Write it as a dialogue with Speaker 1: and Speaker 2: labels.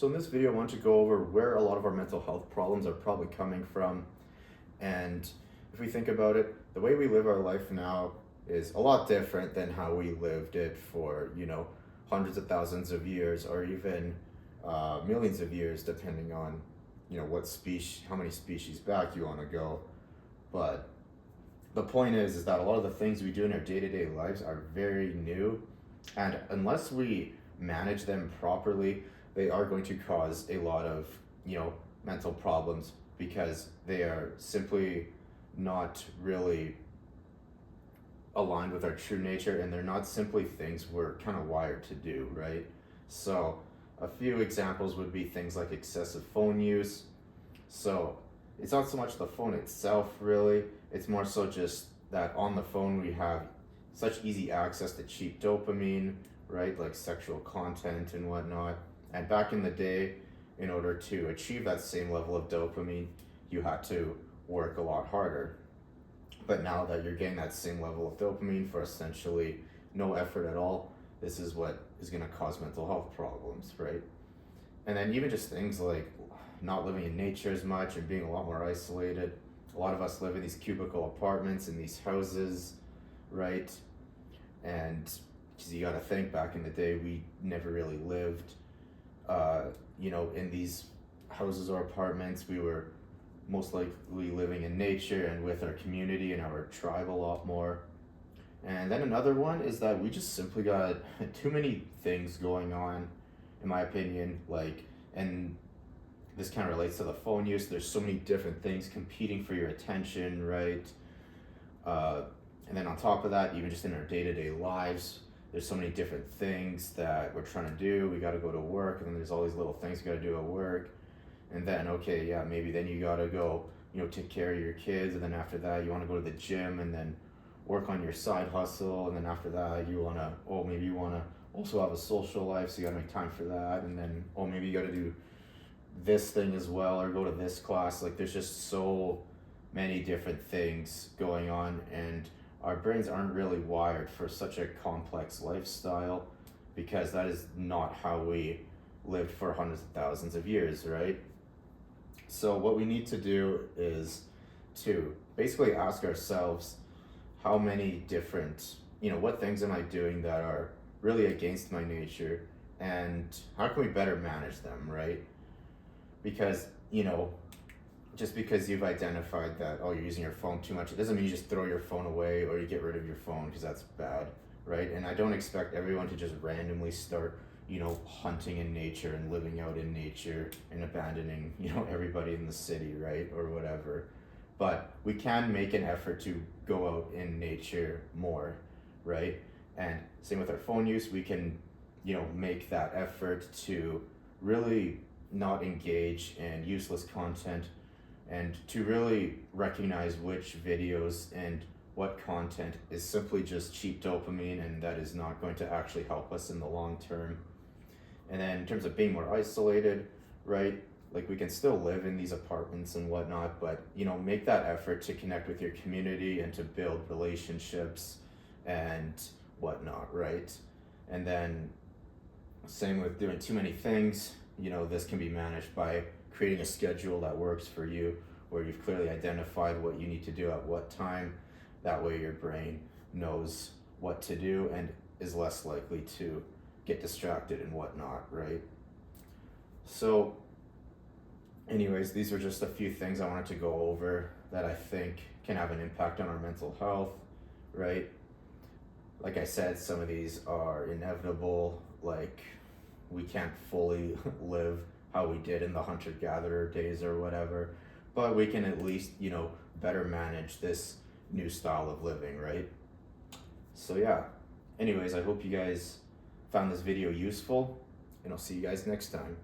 Speaker 1: So in this video, I want to go over where a lot of our mental health problems are probably coming from. And if we think about it, the way we live our life now is a lot different than how we lived it for, hundreds of thousands of years or even millions of years, depending on, what species, how many species back you want to go. But the point is that a lot of the things we do in our day-to-day lives are very new, and unless we manage them properly, they are going to cause a lot of mental problems because they are simply not really aligned with our true nature, and they're not simply things we're kind of wired to do, right? So a few examples would be things like excessive phone use. So it's not so much the phone itself, really, it's more so just that on the phone we have such easy access to cheap dopamine, right? Like sexual content and whatnot. And back in the day, in order to achieve that same level of dopamine, you had to work a lot harder. But now that you're getting that same level of dopamine for essentially no effort at all, this is what is going to cause mental health problems, right? And then even just things like not living in nature as much and being a lot more isolated. A lot of us live in these cubicle apartments, in these houses, right? And because you got to think, back in the day, we never really lived in these houses or apartments. We were most likely living in nature and with our community and our tribe a lot more. And then another one is that we just simply got too many things going on, in my opinion, and this kind of relates to the phone use. There's so many different things competing for your attention, right? And then on top of that, even just in our day-to-day lives, there's so many different things that we're trying to do. We got to go to work, and then there's all these little things you got to do at work. And then, okay, yeah, maybe then you got to go, take care of your kids. And then after that, you want to go to the gym and then work on your side hustle. And then after that, maybe you want to also have a social life, so you got to make time for that. And then, maybe you got to do this thing as well or go to this class. Like, there's just so many different things going on, and our brains aren't really wired for such a complex lifestyle because that is not how we lived for hundreds of thousands of years, right? So what we need to do is to basically ask ourselves how many different, what things am I doing that are really against my nature, and how can we better manage them, right? Because, just because you've identified that, you're using your phone too much, it doesn't mean you just throw your phone away or you get rid of your phone, because that's bad, right? And I don't expect everyone to just randomly start, hunting in nature and living out in nature and abandoning, everybody in the city, right? Or whatever. But we can make an effort to go out in nature more, right? And same with our phone use, we can, make that effort to really not engage in useless content, and to really recognize which videos and what content is simply just cheap dopamine and that is not going to actually help us in the long term. And then in terms of being more isolated, right, like we can still live in these apartments and whatnot, but make that effort to connect with your community and to build relationships and whatnot, right? And then same with doing too many things. This can be managed by creating a schedule that works for you, where you've clearly identified what you need to do at what time. That way your brain knows what to do and is less likely to get distracted and whatnot, right? So anyways, these are just a few things I wanted to go over that I think can have an impact on our mental health, right? Like I said, some of these are inevitable, like we can't fully live how we did in the hunter-gatherer days or whatever, but we can at least, better manage this new style of living, right? So yeah, anyways, I hope you guys found this video useful, and I'll see you guys next time.